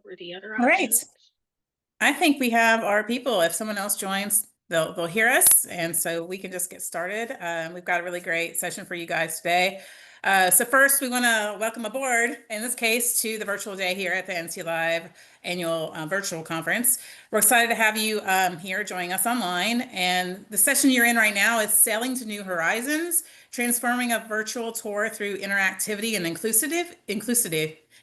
over the other All right. options. I think we have our people. If someone else joins, they'll hear us, and so we can just get started. We've got a really great session for you guys today. So first, we want to welcome aboard, in this case, to the virtual day here at the NC Live annual virtual conference. We're excited to have you here joining us online. And the session you're in right now is Sailing to New Horizons, Transforming a Virtual Tour Through Interactivity and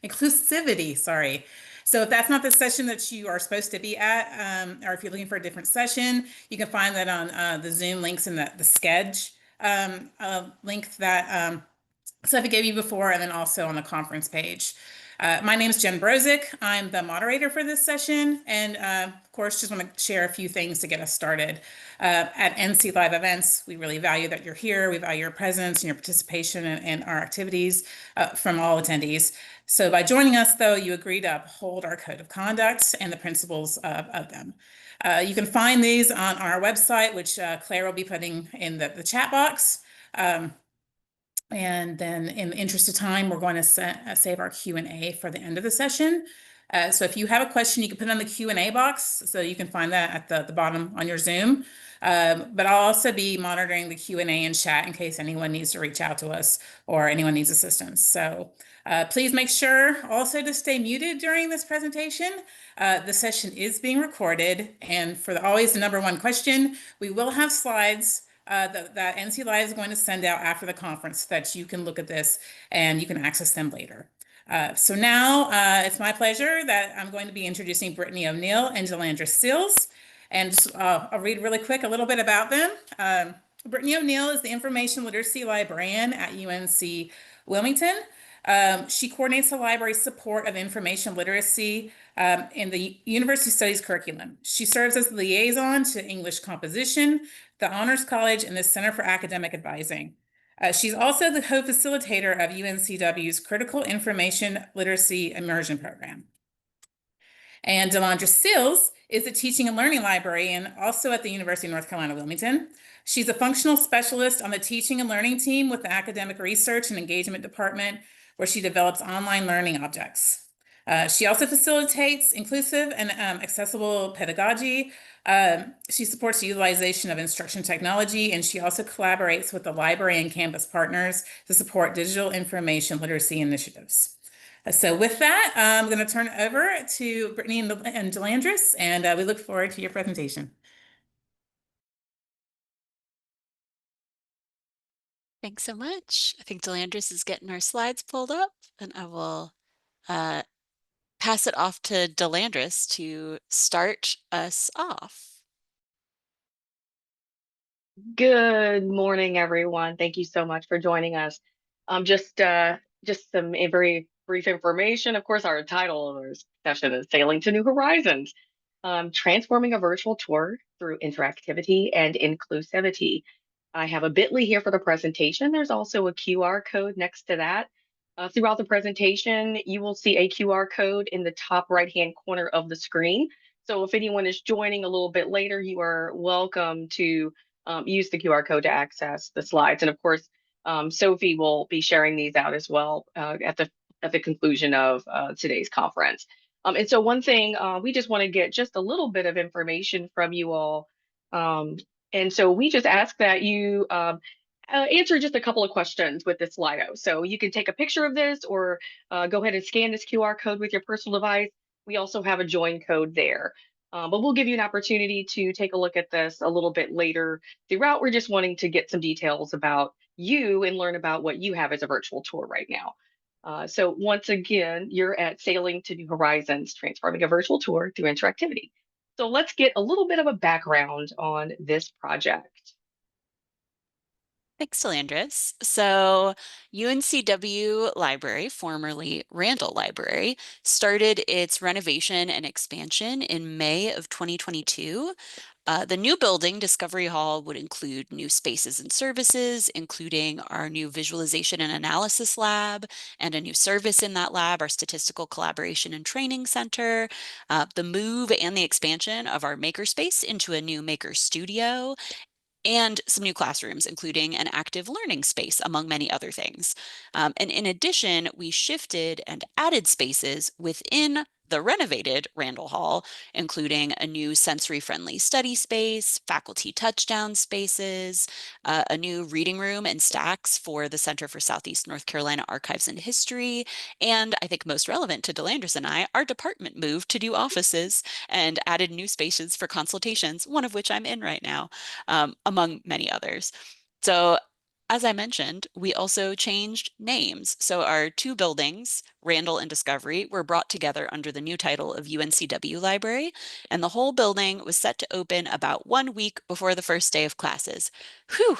Inclusivity, sorry. So if that's not the session that you are supposed to be at, or if you're looking for a different session, you can find that on the Zoom links in the Sketch link that Sophie gave you before, and then also on the conference page. My name is Jen Brozick. I'm the moderator for this session, and of course, just want to share a few things to get us started. At NC Live events, we really value that you're here. We value your presence and your participation in our activities from all attendees. So by joining us, though, you agree to uphold our code of conduct and the principles of them. You can find these on our website, which Claire will be putting in the chat box. And then in the interest of time, we're going to save our Q&A for the end of the session. So if you have a question, you can put it in the Q&A box. So you can find that at the bottom on your Zoom. But I'll also be monitoring the Q&A and chat in case anyone needs to reach out to us or anyone needs assistance. So please make sure also to stay muted during this presentation. The session is being recorded. And for always the number one question, we will have slides that NC Live is going to send out after the conference so that you can look at this and you can access them later. So now it's my pleasure that I'm going to be introducing Brittany O'Neill and Delandrus Sills. And just, I'll read really quick a little bit about them. Brittany O'Neill is the Information Literacy Librarian at UNC Wilmington. She coordinates the library's support of information literacy in the University Studies curriculum. She serves as the liaison to English composition, the Honors College, and the Center for Academic Advising. She's also the co-facilitator of UNCW's Critical Information Literacy Immersion Program. And Delandrus Sills is a teaching and learning librarian also at the University of North Carolina, Wilmington. She's a functional specialist on the teaching and learning team with the Academic Research and Engagement Department, where she develops online learning objects. She also facilitates inclusive and accessible pedagogy. She supports the utilization of instruction technology, and she also collaborates with the library and campus partners to support digital information literacy initiatives. So with that, I'm going to turn it over to Brittany and Delandrus, and we look forward to your presentation. Thanks so much. I think Delandrus is getting our slides pulled up, and I will pass it off to Delandrus to start us off. Good morning, everyone. Thank you so much for joining us. Just some very brief information. Of course, our title of our session is Sailing to New Horizons, Transforming a Virtual Tour Through Interactivity and Inclusivity. I have a bit.ly here for the presentation. There's also a QR code next to that. Throughout the presentation, you will see a QR code in the top right-hand corner of the screen. So if anyone is joining a little bit later, you are welcome to use the QR code to access the slides. And of course, Sophie will be sharing these out as well at the conclusion of today's conference. And so one thing, we just want to get just a little bit of information from you all. And so we just ask that you answer just a couple of questions with this Slido. So you can take a picture of this or go ahead and scan this QR code with your personal device. We also have a join code there. But we'll give you an opportunity to take a look at this a little bit later throughout. We're just wanting to get some details about you and learn about what you have as a virtual tour right now. So once again, you're at Sailing to New Horizons, Transforming a Virtual Tour Through Interactivity. So let's get a little bit of a background on this project. Thanks, Delandrus. So UNCW Library, formerly Randall Library, started its renovation and expansion in May of 2022. The new building, Discovery Hall, would include new spaces and services, including our new visualization and analysis lab and a new service in that lab, our statistical collaboration and training center, the move and the expansion of our makerspace into a new maker studio, and some new classrooms, including an active learning space, among many other things. And in addition, we shifted and added spaces within the renovated Randall Hall, including a new sensory-friendly study space, faculty touchdown spaces, a new reading room and stacks for the Center for Southeast North Carolina Archives and History, and I think most relevant to Delandrus and I, our department moved to new offices and added new spaces for consultations, one of which I'm in right now, among many others. So as I mentioned, we also changed names. So our two buildings, Randall and Discovery, were brought together under the new title of UNCW Library, and the whole building was set to open about 1 week before the first day of classes. Whew!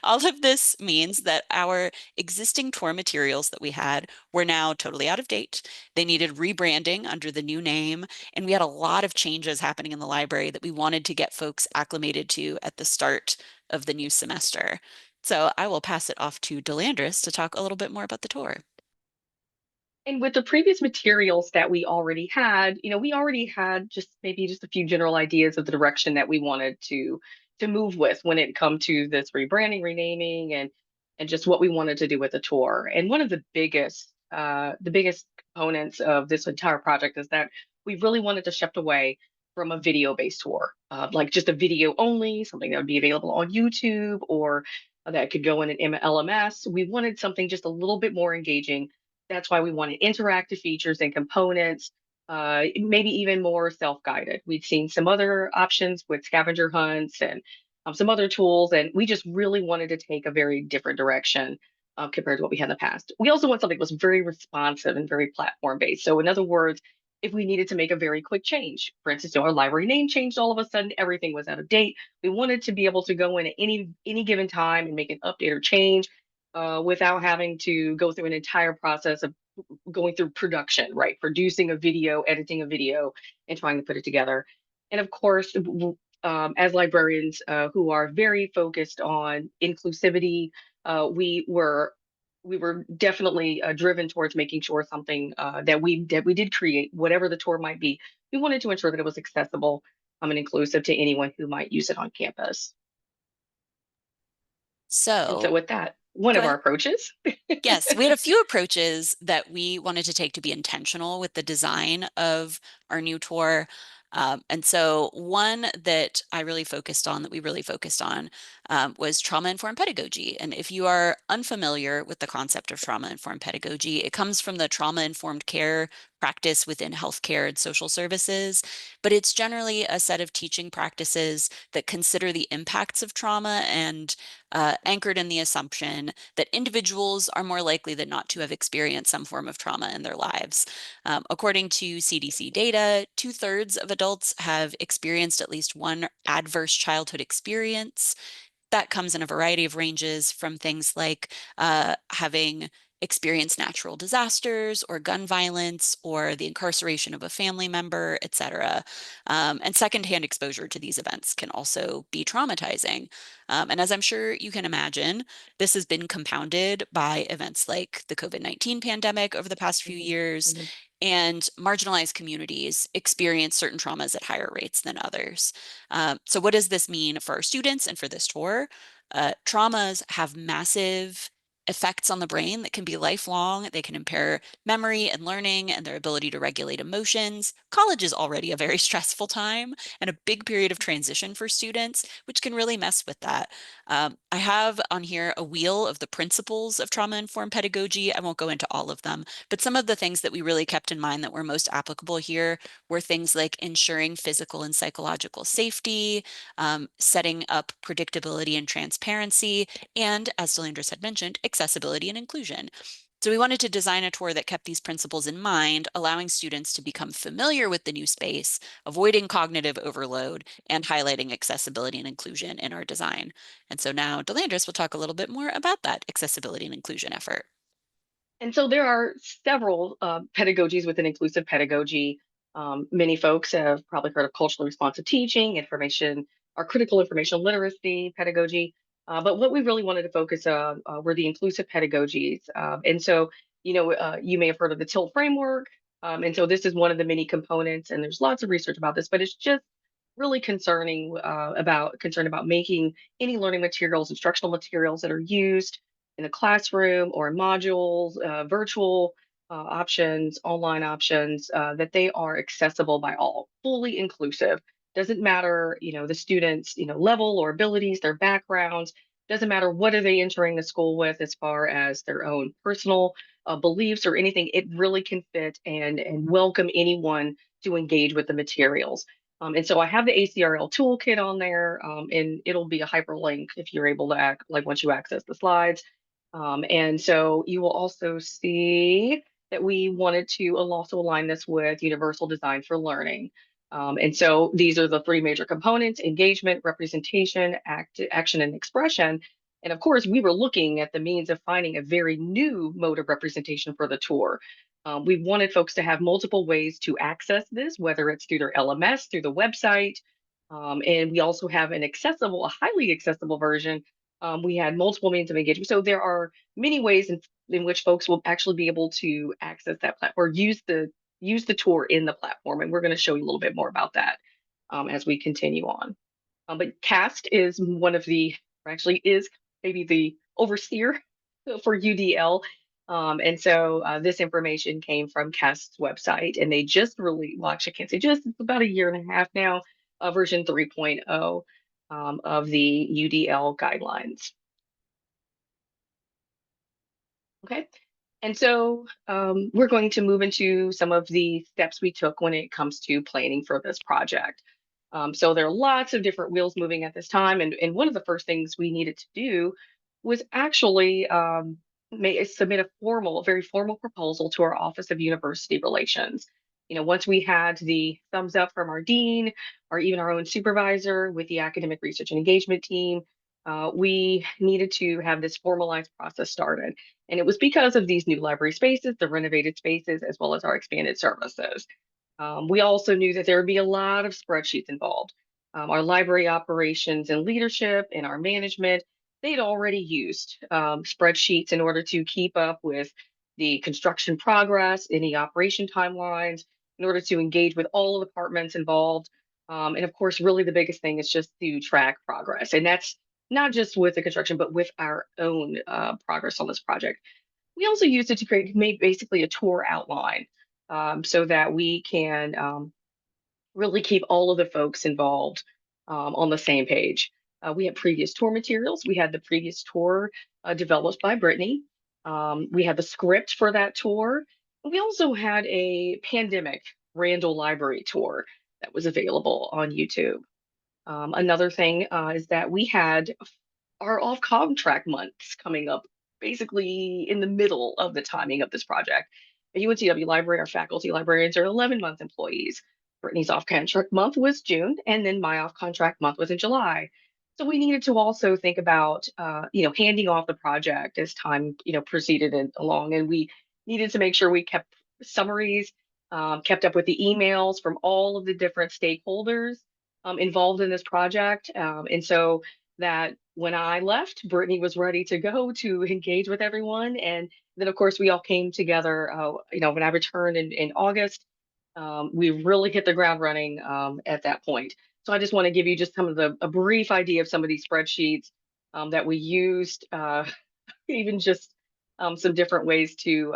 All of this means that our existing tour materials that we had were now totally out of date. They needed rebranding under the new name, and we had a lot of changes happening in the library that we wanted to get folks acclimated to at the start of the new semester. So I will pass it off to Delandrus to talk a little bit more about the tour. And with the previous materials that we already had, we already had just maybe just a few general ideas of the direction that we wanted to move with when it come to this rebranding, renaming, and just what we wanted to do with the tour. And one of the biggest components of this entire project is that we really wanted to shift away from a video-based tour, like just a video only, something that would be available on YouTube or that could go in an LMS. We wanted something just a little bit more engaging. That's why we wanted interactive features and components, maybe even more self-guided. We'd seen some other options with scavenger hunts and some other tools, and we just really wanted to take a very different direction compared to what we had in the past. We also want something that was very responsive and very platform-based. So in other words, if we needed to make a very quick change, for instance, our library name changed all of a sudden, everything was out of date. We wanted to be able to go in at any given time and make an update or change without having to go through an entire process of going through production, right? Producing a video, editing a video, and trying to put it together. And of course, as librarians who are very focused on inclusivity, we were definitely driven towards making sure something that we did create, whatever the tour might be, we wanted to ensure that it was accessible and inclusive to anyone who might use it on campus. And so So with that, one go of our ahead. approaches. Yes, we had a few approaches that we wanted to take to be intentional with the design of our new tour. And so one that I really focused on, that we really focused on, was trauma-informed pedagogy. And if you are unfamiliar with the concept of trauma-informed pedagogy, it comes from the trauma-informed care practice within healthcare and social services, but it's generally a set of teaching practices that consider the impacts of trauma and anchored in the assumption that individuals are more likely than not to have experienced some form of trauma in their lives. According to CDC data, 2/3 of adults have experienced at least one adverse childhood experience. That comes in a variety of ranges from things like having experienced natural disasters or gun violence or the incarceration of a family member, etc. And secondhand exposure to these events can also be traumatizing. And as I'm sure you can imagine, this has been compounded by events like the COVID-19 pandemic over the past few Mhm, years, mhm. and marginalized communities experience certain traumas at higher rates than others. So what does this mean for our students and for this tour? Traumas have massive effects on the brain that can be lifelong. They can impair memory and learning and their ability to regulate emotions. College is already a very stressful time and a big period of transition for students, which can really mess with that. I have on here a wheel of the principles of trauma-informed pedagogy. I won't go into all of them, but some of the things that we really kept in mind that were most applicable here were things like ensuring physical and psychological safety, setting up predictability and transparency, and, as Delandrus had mentioned, accessibility and inclusion. So we wanted to design a tour that kept these principles in mind, allowing students to become familiar with the new space, avoiding cognitive overload, and highlighting accessibility and inclusion in our design. And so now Delandrus will talk a little bit more about that accessibility and inclusion effort. And so there are several pedagogies within inclusive pedagogy. Many folks have probably heard of culturally responsive teaching, information or critical information literacy pedagogy. But what we really wanted to focus on were the inclusive pedagogies. And so, you may have heard of the TILT framework. And so this is one of the many components, and there's lots of research about this, but it's just really concerned about making any learning materials, instructional materials that are used in a classroom or in modules, virtual, options, online options, that they are accessible by all, fully inclusive. Doesn't matter, the students, level or abilities, their backgrounds. Doesn't matter what are they entering the school with as far as their own personal beliefs or anything. It really can fit and welcome anyone to engage with the materials. And so I have the ACRL toolkit on there, and it'll be a hyperlink if you're able to like once you access the slides. And so you will also see that we wanted to also align this with universal design for learning. And so these are the three major components: engagement, representation, action, and expression. And of course, we were looking at the means of finding a very new mode of representation for the tour. We wanted folks to have multiple ways to access this, whether it's through their LMS, through the website. And we also have a highly accessible version. We had multiple means of engagement. So there are many ways in which folks will actually be able to access that platform or use the tour in the platform. And we're going to show you a little bit more about that as we continue on. But CAST is one of the, or actually is maybe the overseer for UDL. And so this information came from CAST's website, and they just really, well, actually, I can't say just, it's about a year and a half now, version 3.0 of the UDL guidelines. Okay. And so we're going to move into some of the steps we took when it comes to planning for this project. So there are lots of different wheels moving at this time. And one of the first things we needed to do was actually submit a very formal proposal to our Office of University Relations. Once we had the thumbs up from our dean or even our own supervisor with the academic research and engagement team, we needed to have this formalized process started. And it was because of these new library spaces, the renovated spaces, as well as our expanded services. We also knew that there would be a lot of spreadsheets involved. Our library operations and leadership and our management, they'd already used spreadsheets in order to keep up with the construction progress, any operation timelines, in order to engage with all the departments involved. And of course, really the biggest thing is just to track progress. And that's not just with the construction, but with our own progress on this project. We also used it to make basically a tour outline, so that we can really keep all of the folks involved on the same page. We had previous tour materials. We had the previous tour developed by Brittany. We had the script for that tour. We also had a pandemic Randall Library tour that was available on YouTube. Another thing is that we had our off contract months coming up basically in the middle of the timing of this project. At UNCW Library, our faculty librarians are 11-month employees. Brittany's off contract month was June, and then my off contract month was in July. So we needed to also think about, handing off the project as time, proceeded along, and we needed to make sure we kept summaries, kept up with the emails from all of the different stakeholders involved in this project, and so that when I left, Brittany was ready to go to engage with everyone. And then, of course, we all came together. When I returned in August, we really hit the ground running at that point. So I just want to give you just a brief idea of some of these spreadsheets that we used, even just some different ways to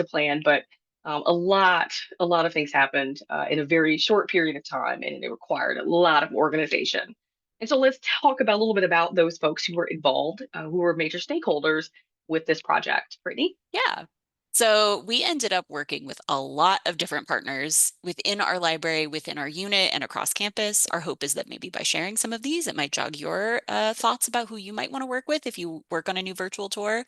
plan. But a lot of things happened in a very short period of time, and it required a lot of organization. And so let's talk about a little bit about those folks who were involved, who were major stakeholders with this project. Brittany? Yeah. So we ended up working with a lot of different partners within our library, within our unit, and across campus. Our hope is that maybe by sharing some of these, it might jog your thoughts about who you might want to work with if you work on a new virtual tour.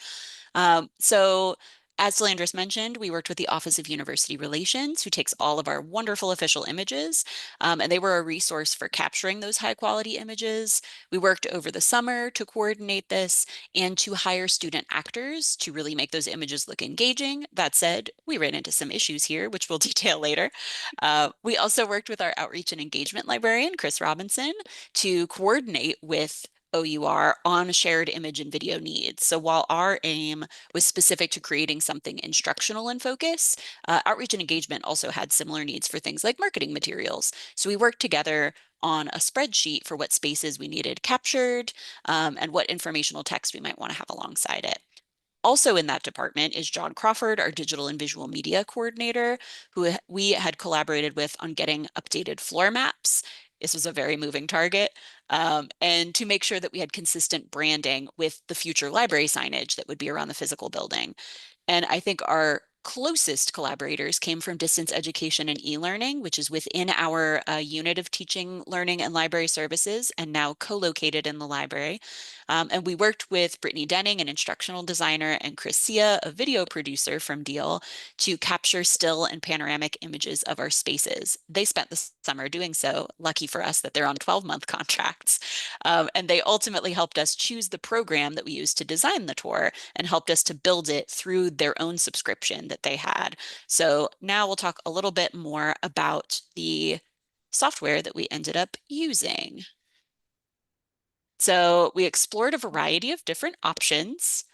So as Delandrus mentioned, we worked with the Office of University Relations, who takes all of our wonderful official images, and they were a resource for capturing those high quality images. We worked over the summer to coordinate this and to hire student actors to really make those images look engaging. That said, we ran into some issues here, which we'll detail later. We also worked with our outreach and engagement librarian, Chris Robinson, to coordinate with OUR on shared image and video needs. So while our aim was specific to creating something instructional in focus, outreach and engagement also had similar needs for things like marketing materials. So we worked together on a spreadsheet for what spaces we needed captured and what informational text we might want to have alongside it. Also in that department is John Crawford, our digital and visual media coordinator, who we had collaborated with on getting updated floor maps. This was a very moving target. And to make sure that we had consistent branding with the future library signage that would be around the physical building. And I think our closest collaborators came from distance education and e-learning, which is within our unit of teaching, learning, and library services, and now co-located in the library. And we worked with Brittany Denning, an instructional designer, and Chris Sia, a video producer from Deal, to capture still and panoramic images of our spaces. They spent the summer doing so, lucky for us that they're on 12-month contracts. And they ultimately helped us choose the program that we used to design the tour and helped us to build it through their own subscription that they had. So now we'll talk a little bit more about the software that we ended up using. So we explored a variety of different options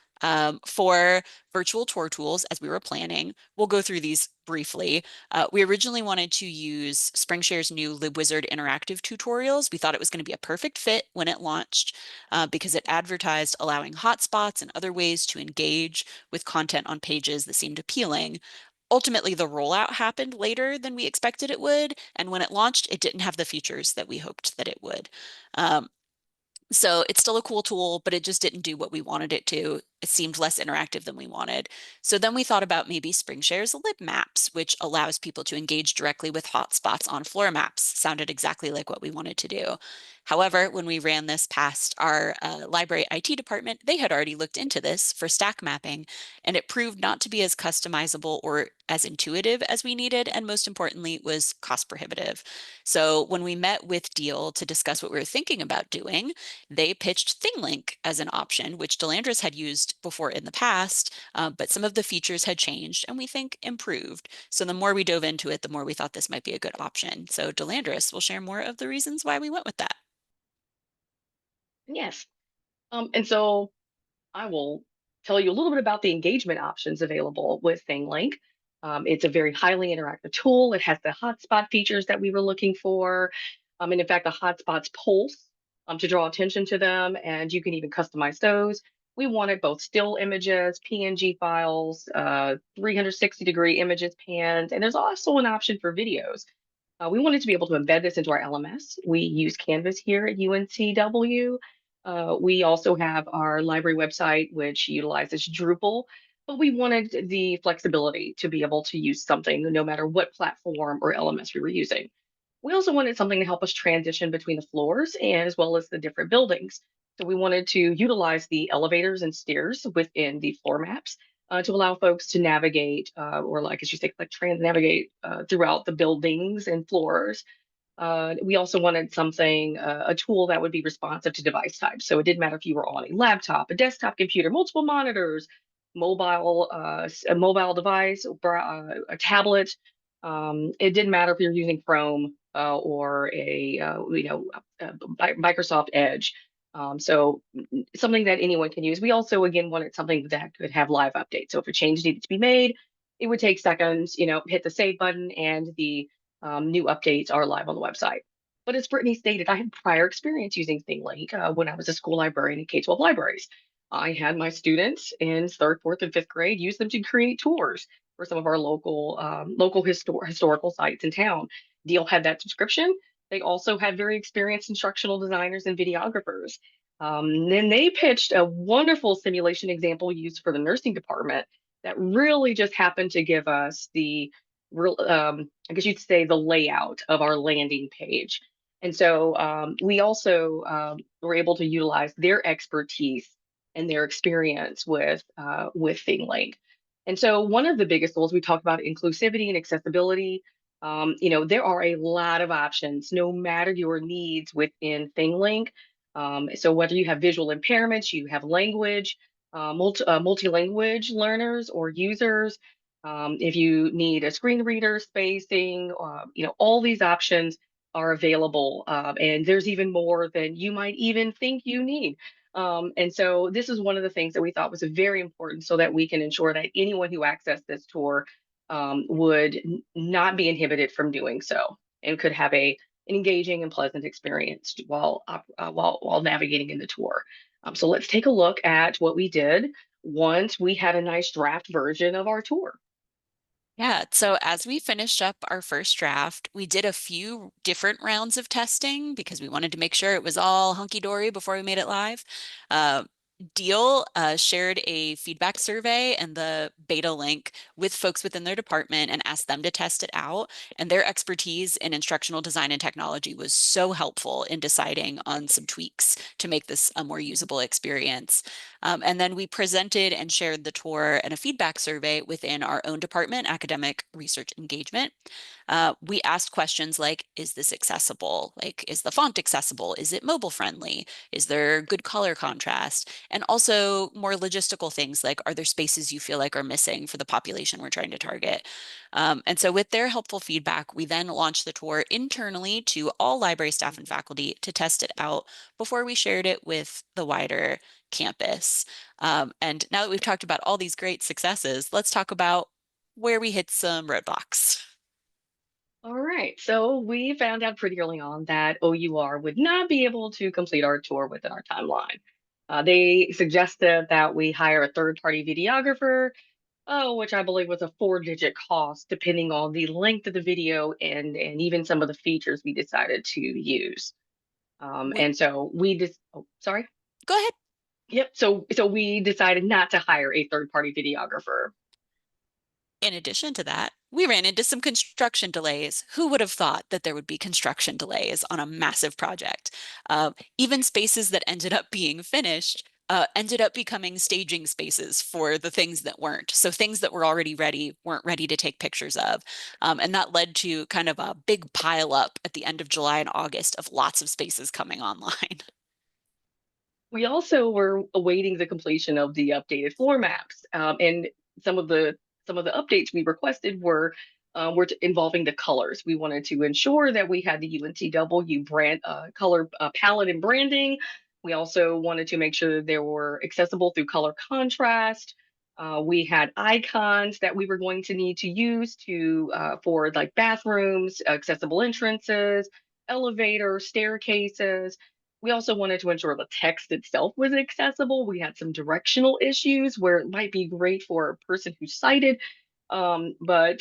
for virtual tour tools as we were planning. We'll go through these briefly. We originally wanted to use SpringShare's new LibWizard interactive tutorials. We thought it was going to be a perfect fit when it launched because it advertised allowing hotspots and other ways to engage with content on pages that seemed appealing. Ultimately, the rollout happened later than we expected it would, and when it launched, it didn't have the features that we hoped that it would. So it's still a cool tool, but it just didn't do what we wanted it to. It seemed less interactive than we wanted. So then we thought about maybe SpringShare's Lib Maps, which allows people to engage directly with hotspots on floor maps. Sounded exactly like what we wanted to do. However, when we ran this past our library IT department, they had already looked into this for stack mapping, and it proved not to be as customizable or as intuitive as we needed, and most importantly, was cost prohibitive. So when we met with Deal to discuss what we were thinking about doing, they pitched ThingLink as an option, which Delandrus had used before in the past, but some of the features had changed and we think improved. So the more we dove into it, the more we thought this might be a good option. So Delandrus will share more of the reasons why we went with that. Yes. And so I will tell you a little bit about the engagement options available with ThingLink. It's a very highly interactive tool. It has the hotspot features that we were looking for. And in fact, the hotspots pulse to draw attention to them, and you can even customize those. We wanted both still images, PNG files, 360-degree images panned, and there's also an option for videos. We wanted to be able to embed this into our LMS. We use Canvas here at UNCW. We also have our library website, which utilizes Drupal, but we wanted the flexibility to be able to use something no matter what platform or LMS we were using. We also wanted something to help us transition between the floors and as well as the different buildings. So we wanted to utilize the elevators and stairs within the floor maps to allow folks to navigate, or like as you say, like navigate throughout the buildings and floors. We also wanted something, a tool that would be responsive to device type. So it didn't matter if you were on a laptop, a desktop computer, multiple monitors, a mobile device, a tablet. It didn't matter if you're using Chrome or Microsoft Edge. So something that anyone can use. We also, again, wanted something that could have live updates. So if a change needed to be made, it would take seconds, hit the save button and the new updates are live on the website. But as Brittany stated, I had prior experience using ThingLink when I was a school librarian in K-12 libraries. I had my students in third, fourth, and fifth grade use them to create tours for some of our local historical sites in town. Deal had that subscription. They also had very experienced instructional designers and videographers. Then they pitched a wonderful simulation example used for the nursing department that really just happened to give us the real, I guess you'd say, the layout of our landing page. And so we also were able to utilize their expertise and their experience with ThingLink. And so one of the biggest goals we talked about inclusivity and accessibility. There are a lot of options, no matter your needs within ThingLink. So whether you have visual impairments, you have language, multi-language learners or users, if you need a screen reader, spacing, all these options are available. And there's even more than you might even think you need. And so this is one of the things that we thought was very important so that we can ensure that anyone who accessed this tour would not be inhibited from doing so and could have an engaging and pleasant experience while navigating in the tour. So let's take a look at what we did once we had a nice draft version of our tour. Yeah, so as we finished up our first draft, we did a few different rounds of testing because we wanted to make sure it was all hunky-dory before we made it live. Uh, Deal shared a feedback survey and the beta link with folks within their department and asked them to test it out. And their expertise in instructional design and technology was so helpful in deciding on some tweaks to make this a more usable experience. And then we presented and shared the tour and a feedback survey within our own department, academic research engagement. We asked questions like, is this accessible? Like, is the font accessible? Is it mobile friendly? Is there good color contrast? And also more logistical things like, are there spaces you feel like are missing for the population we're trying to target? And so with their helpful feedback, we then launched the tour internally to all library staff and faculty to test it out before we shared it with the wider campus. And now that we've talked about all these great successes, let's talk about where we hit some roadblocks. All right, so we found out pretty early on that OUR would not be able to complete our tour within our timeline. They suggested that we hire a third-party videographer, which I believe was a four-digit cost, depending on the length of the video and even some of the features we decided to use. We, And so we just, oh, sorry. Go ahead. Yep. So we decided not to hire a third-party videographer. In addition to that, we ran into some construction delays. Who would have thought that there would be construction delays on a massive project? Even spaces that ended up being finished ended up becoming staging spaces for the things that weren't. So things that were already ready weren't ready to take pictures of. And that led to kind of a big pile up at the end of July and August of lots of spaces coming online. We also were awaiting the completion of the updated floor maps, and some of the some of the updates we requested were involving the colors. We wanted to ensure that we had the UNCW brand color palette and branding. We also wanted to make sure that they were accessible through color contrast. We had icons that we were going to need to use to for like bathrooms, accessible entrances, elevators, staircases. We also wanted to ensure the text itself was accessible. We had some directional issues where it might be great for a person who's sighted, but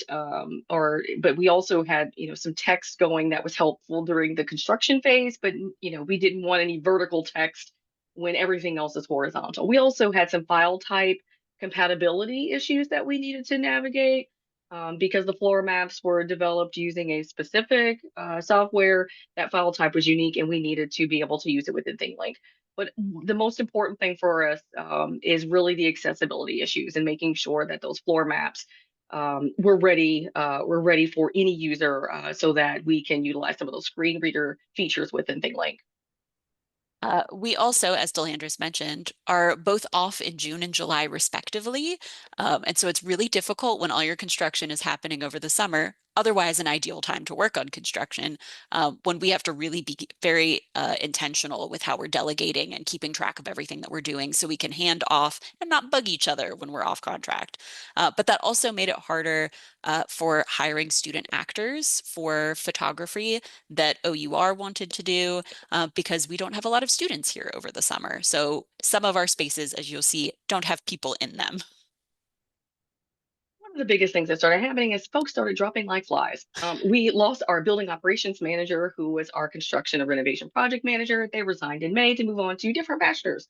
we also had some text going that was helpful during the construction phase, but we didn't want any vertical text when everything else is horizontal. We also had some file type compatibility issues that we needed to navigate, because the floor maps were developed using a specific software. That file type was unique and we needed to be able to use it within ThingLink. But the most important thing for us is really the accessibility issues and making sure that those floor maps we're ready for any user, so that we can utilize some of those screen reader features within ThingLink. We also, as Delandrus mentioned, are both off in June and July respectively. And so it's really difficult when all your construction is happening over the summer, otherwise an ideal time to work on construction, when we have to really be very intentional with how we're delegating and keeping track of everything that we're doing so we can hand off and not bug each other when we're off contract. But that also made it harder for hiring student actors for photography that OUR wanted to do, because we don't have a lot of students here over the summer. So some of our spaces, as you'll see, don't have people in them. One of the biggest things that started happening is folks started dropping like flies. We lost our building operations manager, who was our construction and renovation project manager. They resigned in May to move on to different pastures.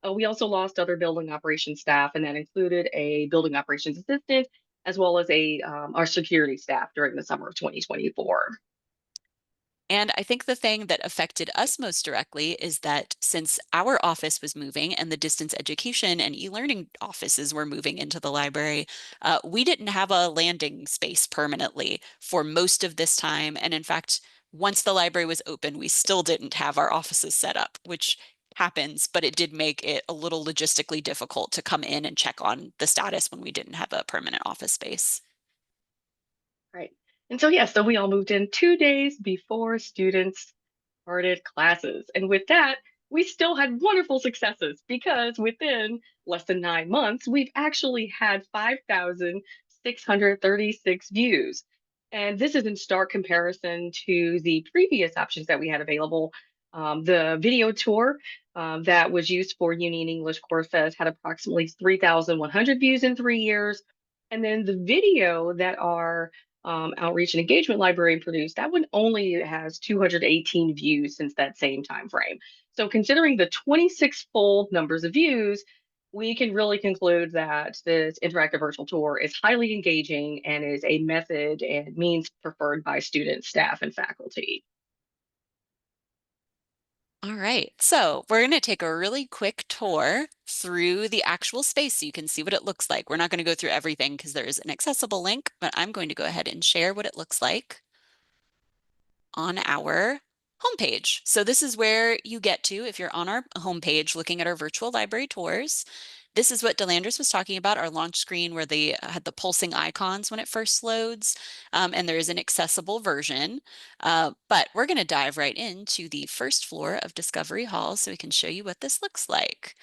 We also lost other building operations staff, and that included a building operations assistant as well as our security staff during the summer of 2024. And I think the thing that affected us most directly is that since our office was moving and the distance education and e-learning offices were moving into the library, we didn't have a landing space permanently for most of this time. And in fact, once the library was open, we still didn't have our offices set up, which happens, but it did make it a little logistically difficult to come in and check on the status when we didn't have a permanent office space. Right. And so, yeah, so we all moved in 2 days before students started classes. And with that, we still had wonderful successes because within less than 9 months, we've actually had 5,636 views. And this is in stark comparison to the previous options that we had available. The video tour that was used for Union English courses had approximately 3,100 views in 3 years. And then the video that our outreach and engagement library produced, that one only has 218 views since that same time frame. So considering the 26-fold numbers of views, we can really conclude that this interactive virtual tour is highly engaging and is a method and means preferred by students, staff, and faculty. All right, so we're going to take a really quick tour through the actual space so you can see what it looks like. We're not going to go through everything because there is an accessible link, but I'm going to go ahead and share what it looks like on our homepage. So this is where you get to if you're on our homepage looking at our virtual library tours. This is what Delandrus was talking about, our launch screen where they had the pulsing icons when it first loads, and there is an accessible version. But we're going to dive right into the first floor of Discovery Hall so we can show you what this looks like.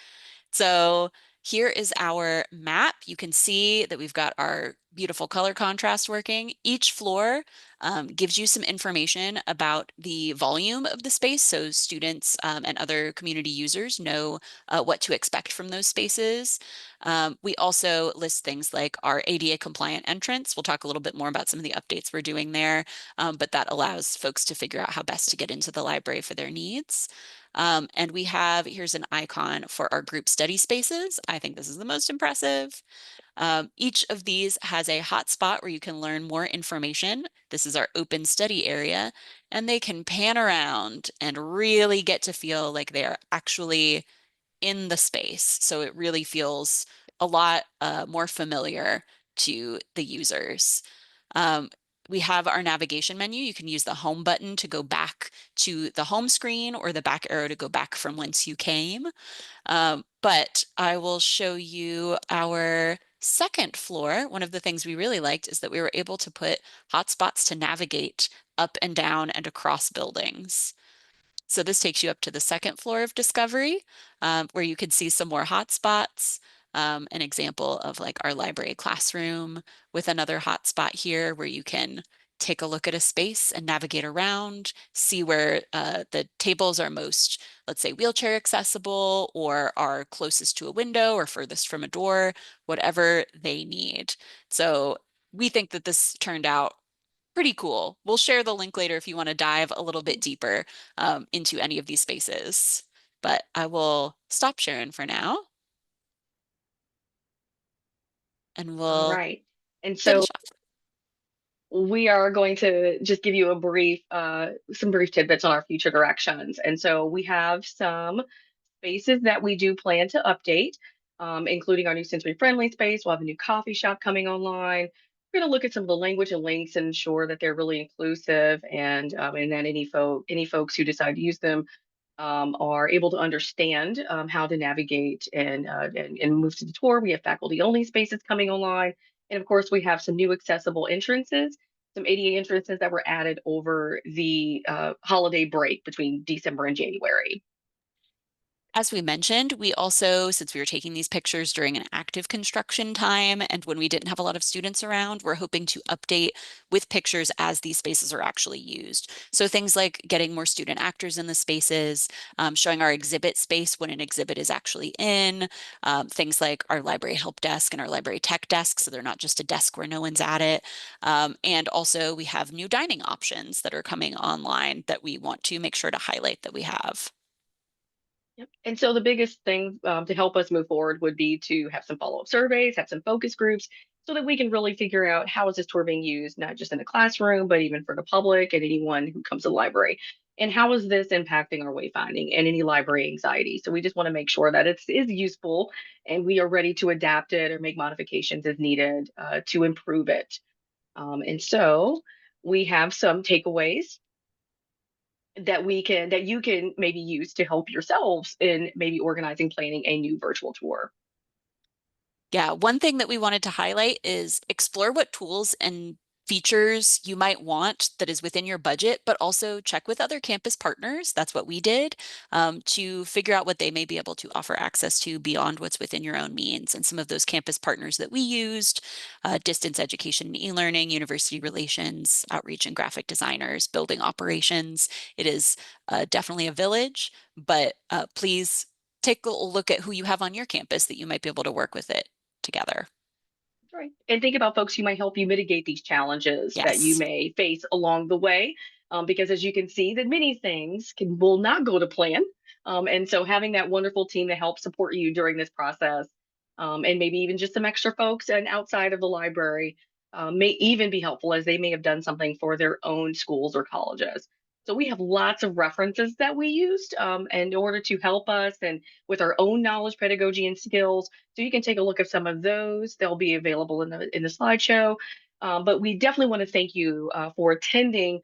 So here is our map. You can see that we've got our beautiful color contrast working. Each floor gives you some information about the volume of the space, so students and other community users know what to expect from those spaces. We also list things like our ADA compliant entrance. We'll talk a little bit more about some of the updates we're doing there, but that allows folks to figure out how best to get into the library for their needs. And we have, here's an icon for our group study spaces. I think this is the most impressive. Each of these has a hotspot where you can learn more information. This is our open study area, and they can pan around and really get to feel like they are actually in the space. So it really feels a lot more familiar to the users. Um, we have our navigation menu. You can use the home button to go back to the home screen or the back arrow to go back from whence you came. But I will show you our second floor. One of the things we really liked is that we were able to put hotspots to navigate up and down and across buildings. So this takes you up to the second floor of Discovery, where you can see some more hotspots. An example of like our library classroom with another hotspot here where you can take a look at a space and navigate around, see where the tables are most, let's say, wheelchair accessible or are closest to a window or furthest from a door, whatever they need. So we think that this turned out pretty cool. We'll share the link later if you want to dive a little bit deeper into any of these spaces. But I will stop sharing for now and All we'll right. And so finish off. we are going to just give you a brief, some brief tidbits on our future directions. And so we have some spaces that we do plan to update, including our new sensory friendly space. We'll have a new coffee shop coming online. We're going to look at some of the language and links and ensure that they're really inclusive and that any folks who decide to use them are able to understand how to navigate and move to the tour. We have faculty only spaces coming online. And of course, we have some new accessible entrances, some ADA entrances that were added over the holiday break between December and January. As we mentioned, we also, since we were taking these pictures during an active construction time and when we didn't have a lot of students around, we're hoping to update with pictures as these spaces are actually used. So things like getting more student actors in the spaces, showing our exhibit space when an exhibit is actually in, things like our library help desk and our library tech desk, so they're not just a desk where no one's at it. And also we have new dining options that are coming online that we want to make sure to highlight that we have. Yep. And so the biggest thing to help us move forward would be to have some follow-up surveys, have some focus groups, so that we can really figure out how is this tour being used, not just in the classroom, but even for the public and anyone who comes to the library. And how is this impacting our wayfinding and any library anxiety? So we just want to make sure that it is useful and we are ready to adapt it or make modifications as needed to improve it. And so we have some takeaways that you can maybe use to help yourselves in maybe organizing planning a new virtual tour. Yeah, one thing that we wanted to highlight is explore what tools and features you might want that is within your budget, but also check with other campus partners. That's what we did, to figure out what they may be able to offer access to beyond what's within your own means. And some of those campus partners that we used, distance education and e-learning, university relations, outreach and graphic designers, building operations. It is definitely a village, but please take a look at who you have on your campus that you might be able to work with it together. Right. And think about folks who might help you mitigate these challenges that you Yes. may face along the way. Because as you can see, that many things will not go to plan. And so having that wonderful team to help support you during this process, and maybe even just some extra folks and outside of the library, may even be helpful as they may have done something for their own schools or colleges. So we have lots of references that we used, in order to help us and with our own knowledge, pedagogy, and skills. So you can take a look at some of those. They'll be available in the slideshow. But we definitely want to thank you for attending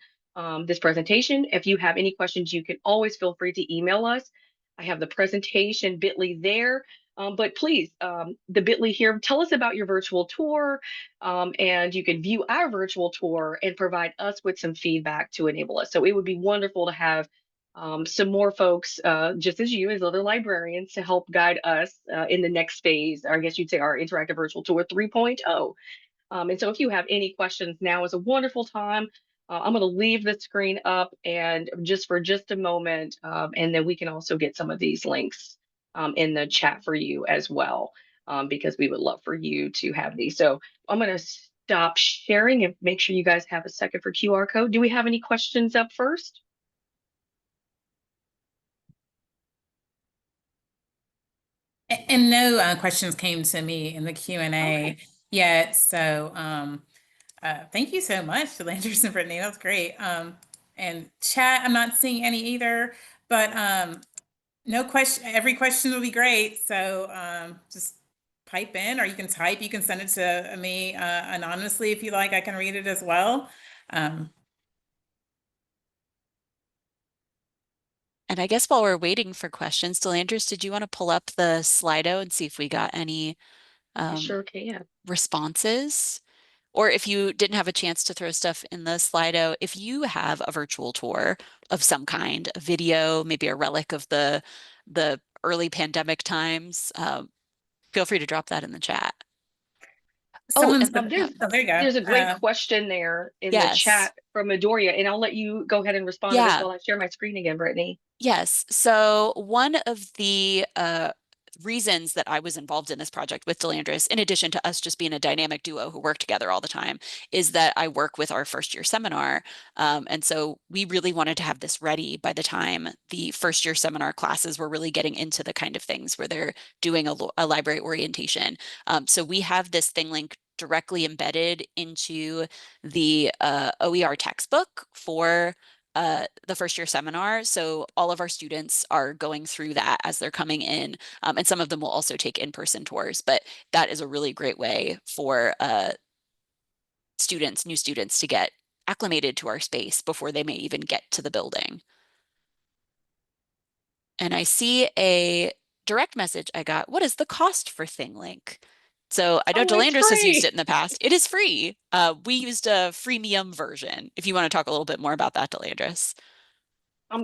this presentation. If you have any questions, you can always feel free to email us. I have the presentation bit.ly there. But please, the bit.ly here, tell us about your virtual tour, and you can view our virtual tour and provide us with some feedback to enable us. So it would be wonderful to have some more folks, just as you, as other librarians, to help guide us in the next phase, or I guess you'd say our interactive virtual tour 3.0. And so if you have any questions, now is a wonderful time. I'm going to leave the screen up and just for just a moment, and then we can also get some of these links in the chat for you as well, because we would love for you to have these. So I'm going to stop sharing and make sure you guys have a second for QR code. Do we have any questions up first? And no questions came to me in the Q&A Okay. yet. So thank you so much, Delandrus and Brittany. That's great. And chat, I'm not seeing any either, but no question, every question will be great. So just pipe in, or you can type, you can send it to me anonymously if you like. I can read it as well. And I guess while we're waiting for questions, Delandrus, did you want to pull up the Slido and see if we got any I sure can. responses? Or if you didn't have a chance to throw stuff in the Slido, if you have a virtual tour of some kind, a video, maybe a relic of the early pandemic times, feel free to drop that in the chat. Oh, Someone's, and There's oh, there you go. there's a great question there in the yes. chat from Midoriya, and I'll let you go ahead and respond to this Yeah. while I share my screen again, Brittany. Yes. So one of the reasons that I was involved in this project with Delandrus, in addition to us just being a dynamic duo who work together all the time, is that I work with our first year seminar. And so we really wanted to have this ready by the time the first year seminar classes were really getting into the kind of things where they're doing a library orientation. So we have this ThingLink directly embedded into the OER textbook for the first year seminar. So all of our students are going through that as they're coming in. And some of them will also take in-person tours, but that is a really great way for new students to get acclimated to our space before they may even get to the building. And I see a direct message I got. What is the cost for ThingLink? So I know Oh, it's Delandrus has used it free. in the past. It is free. We used a freemium version. If you want to talk a little bit more about that, Delandrus.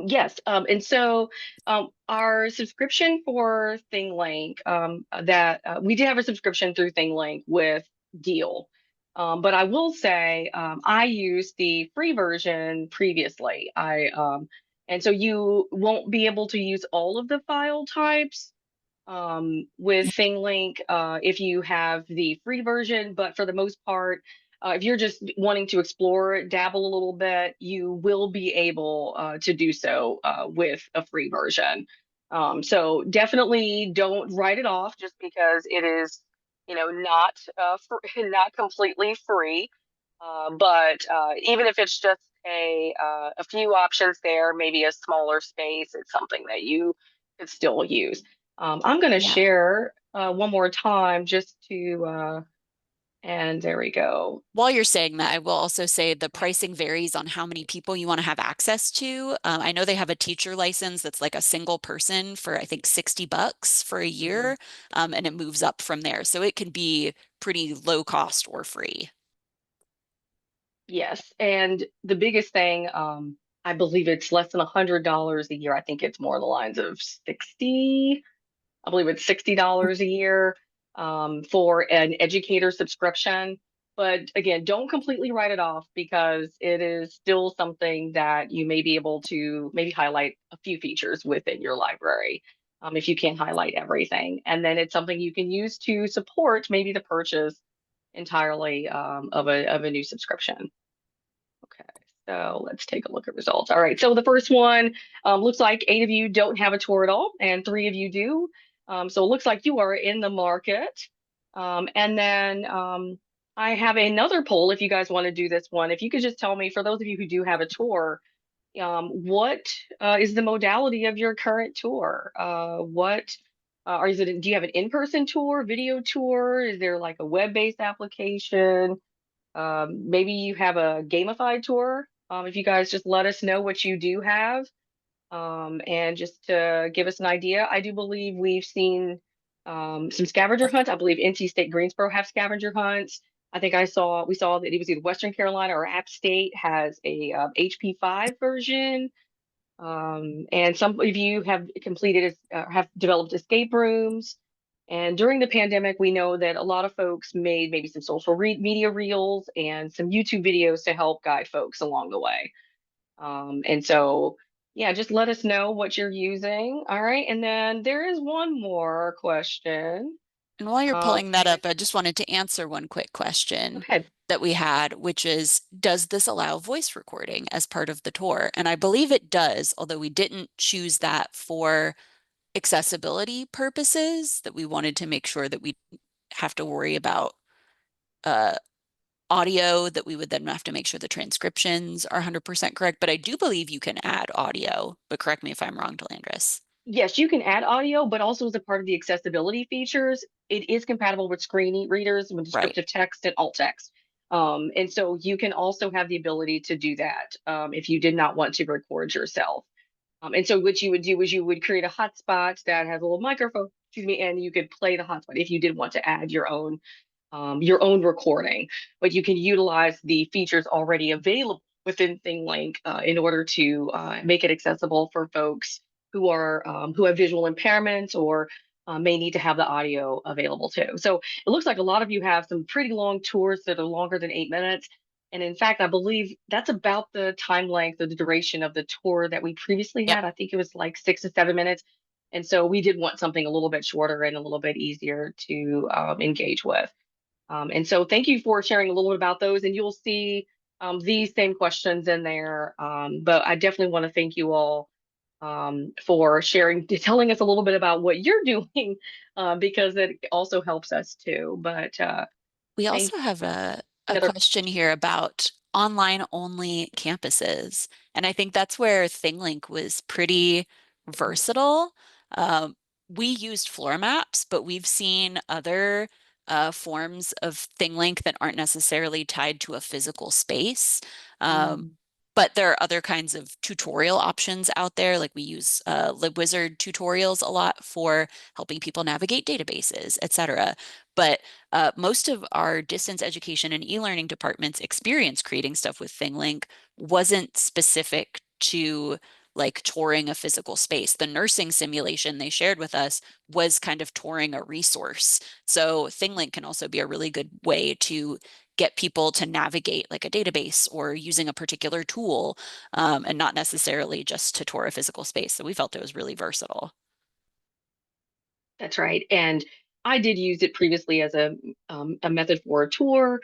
Yes. And so our subscription for ThingLink, that we did have a subscription through ThingLink with Deal. But I will say I used the free version previously. And so you won't be able to use all of the file types with ThingLink if you have the free version, but for the most part, if you're just wanting to explore, dabble a little bit, you will be able to do so with a free version. So definitely don't write it off just because it is, not not completely free. But even if it's just a few options there, maybe a smaller space, it's something that you could still use. I'm going to Yeah. share one more time just to, and there we go. While you're saying that, I will also say the pricing varies on how many people you want to have access to. I know they have a teacher license that's like a single person for, I think, $60 for a year, and it moves up from there. So it can be pretty low cost or free. Yes, and the biggest thing, I believe it's less than $100 a year. I think it's more on the lines of 60. I believe it's $60 a year for an educator subscription. But again, don't completely write it off because it is still something that you may be able to maybe highlight a few features within your library if you can't highlight everything. And then it's something you can use to support maybe the purchase entirely of a new subscription. Okay, so let's take a look at results. All right, so the first one looks like 8 of you don't have a tour at all, and 3 of you do. So it looks like you are in the market. And then I have another poll if you guys want to do this one. If you could just tell me, for those of you who do have a tour, what is the modality of your current tour? Do you have an in-person tour, video tour? Is there like a web-based application? Maybe you have a gamified tour. If you guys just let us know what you do have, and just to give us an idea, I do believe we've seen some scavenger hunts. I believe NC State Greensboro have scavenger hunts. I think we saw that it was either Western Carolina or App State has a HP5 version. And some of you have have developed escape rooms. And during the pandemic, we know that a lot of folks made maybe some social media reels and some YouTube videos to help guide folks along the way. And so, yeah, just let us know what you're using. All right. And then there is one more question. And while you're pulling that And up, I just wanted to answer one quick question okay. that we had, which is, does this allow voice recording as part of the tour? And I believe it does, although we didn't choose that for accessibility purposes, that we wanted to make sure that we have to worry about uh, audio, that we would then have to make sure the transcriptions are 100% correct. But I do believe you can add audio, but correct me if I'm wrong, Delandrus. Yes, you can add audio, but also as a part of the accessibility features, it is compatible with screen readers with Right. descriptive text and alt text. And so you can also have the ability to do that if you did not want to record yourself. And so what you would do is you would create a hotspot that has a little microphone, excuse me, and you could play the hotspot if you did want to add your own recording. But you can utilize the features already available within ThingLink in order to make it accessible for folks who have visual impairments or may need to have the audio available too. So it looks like a lot of you have some pretty long tours that are longer than 8 minutes. And in fact, I believe that's about the time length or the duration of the tour that we previously Yep. had. I think it was like 6 to 7 minutes. And so we did want something a little bit shorter and a little bit easier to engage with. And so thank you for sharing a little bit about those. And you'll see these same questions in there. But I definitely want to thank you all for telling us a little bit about what you're doing, because it also helps us too. But We thank also have a another. question here about online only campuses. And I think that's where ThingLink was pretty versatile. Um, we used floor maps, but we've seen other forms of ThingLink that aren't necessarily tied to a physical space. Mm, But there are other kinds of tutorial options out there. Like we use LibWizard tutorials a lot for helping people navigate databases, et cetera. But most of our distance education and e-learning departments experience creating stuff with ThingLink wasn't specific to like touring a physical space. The nursing simulation they shared with us was kind of touring a resource. So ThingLink can also be a really good way to get people to navigate like a database or using a particular tool, and not necessarily just to tour a physical space. So we felt it was really versatile. that's right. And I did use it previously as a method for a tour.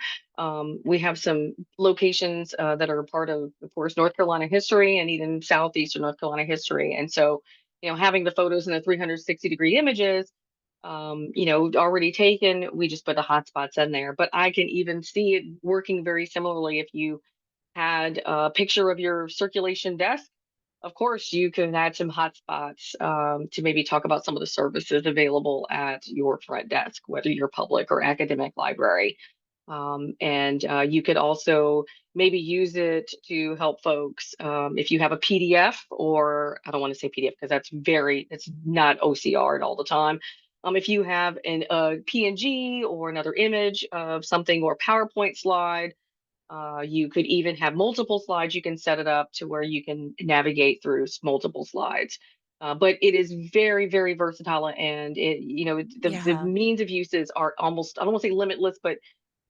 We have some locations that are part of course, North Carolina history and even southeastern North Carolina history. And so, having the photos and the 360-degree images, already taken, we just put the hotspots in there. But I can even see it working very similarly if you had a picture of your circulation desk. Of course, you can add some hotspots to maybe talk about some of the services available at your front desk, whether you're public or academic library. And you could also maybe use it to help folks if you have a PDF, or I don't want to say PDF because it's not OCR all the time. If you have a PNG or another image of something or PowerPoint slide, You could even have multiple slides. You can set it up to where you can navigate through multiple slides. But it is very, very versatile, and the Yeah. means of uses are almost, I don't want to say limitless, but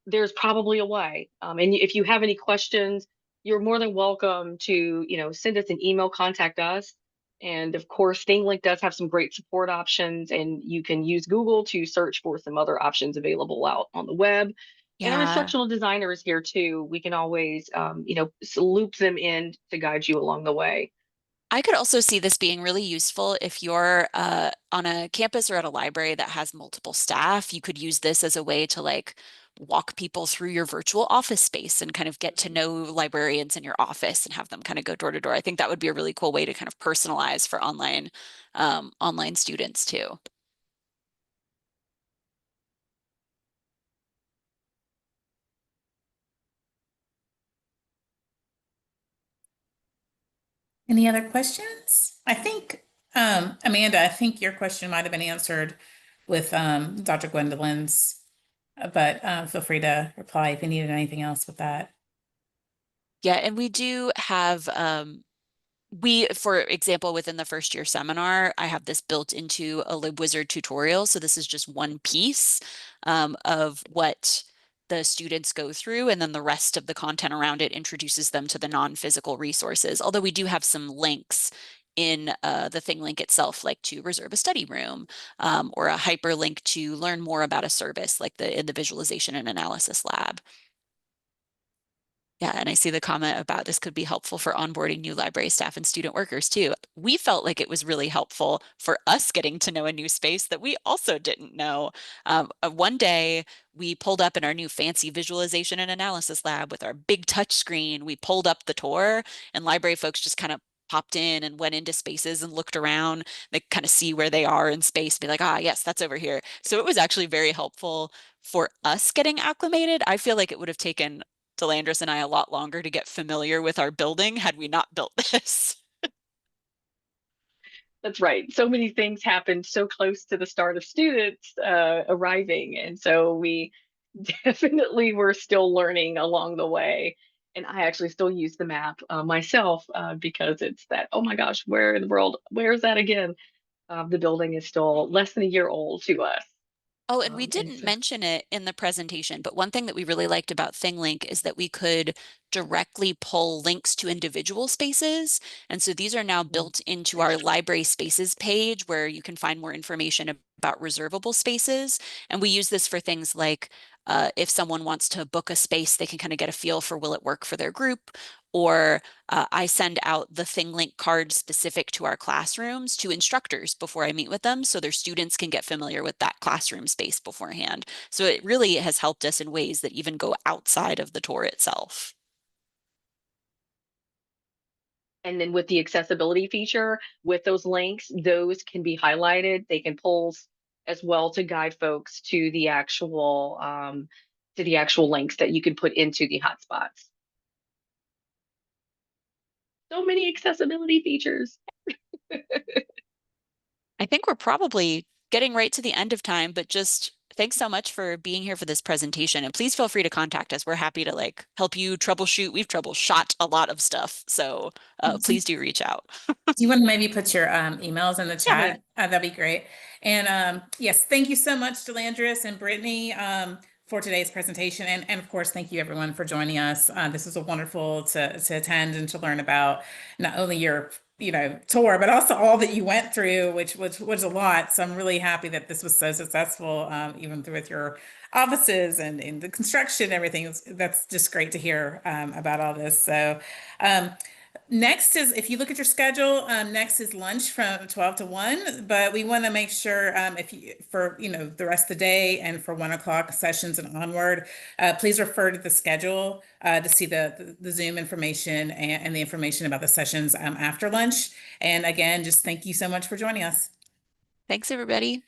there's probably a way. And if you have any questions, you're more than welcome to, send us an email, contact us. And of course, ThingLink does have some great support options, and you can use Google to search for some other options available out on the web. And our Yeah. instructional designer is here too. We can always, loop them in to guide you along the way. I could also see this being really useful if you're on a campus or at a library that has multiple staff. You could use this as a way to like walk people through your virtual office space and kind of get to know librarians in your office and have them kind of go door to door. I think that would be a really cool way to kind of personalize for online students too. Any other questions? I think, Amanda, I think your question might have been answered with Dr. Gwendolyn's, but feel free to reply if you needed anything else with that. Yeah, and we do have we, for example, within the first year seminar, I have this built into a LibWizard tutorial. So this is just one piece of what the students go through, and then the rest of the content around it introduces them to the non-physical resources. Although we do have some links in the ThingLink itself, like to reserve a study room or a hyperlink to learn more about a service, like in the visualization and analysis lab. Yeah, and I see the comment about this could be helpful for onboarding new library staff and student workers too. We felt like it was really helpful for us getting to know a new space that we also didn't know. One day we pulled up in our new fancy visualization and analysis lab with our big touch screen. We pulled up the tour, and library folks just kind of popped in and went into spaces and looked around. They kind of see where they are in space, be like, ah, yes, that's over here. So it was actually very helpful for us getting acclimated. I feel like it would have taken Delandrus and I a lot longer to get familiar with our building had we not built this. That's right. So many things happened so close to the start of students arriving. And so we definitely were still learning along the way. And I actually still use the map myself because it's that, oh my gosh, where in the world, where is that again? The building is still less than a year old to us. Oh, and we And didn't so mention it in the presentation, but one thing that we really liked about ThingLink is that we could directly pull links to individual spaces. And so these are now built into our library spaces page where you can find more information about reservable spaces. And we use this for things like if someone wants to book a space, they can kind of get a feel for will it work for their group, or I send out the ThingLink card specific to our classrooms to instructors before I meet with them so their students can get familiar with that classroom space beforehand. So it really has helped us in ways that even go outside of the tour itself. and then with the accessibility feature, with those links, those can be highlighted. They can pull as well to guide folks to the actual links that you can put into the hotspots. So many accessibility features. I think we're probably getting right to the end of time, but just thanks so much for being here for this presentation. And please feel free to contact us. We're happy to like help you troubleshoot. We've troubleshot a lot of stuff. So please do reach out. Do you want to maybe put your emails in the Yeah, chat? That'd be great. And yes, thank you so much, Delandrus and Brittany, for today's presentation. And of course, thank you everyone for joining us. This was a wonderful to attend and to learn about not only your tour, but also all that you went through, which was a lot. So I'm really happy that this was so successful, even through with your offices and in the construction, everything. That's just great to hear about all this. So next is, if you look at your schedule, next is lunch from 12 to 1, but we want to make sure if you, for, the rest of the day and for 1 o'clock sessions and onward, please refer to the schedule to see the Zoom information and the information about the sessions after lunch. And again, just thank you so much for joining us. Thanks, everybody.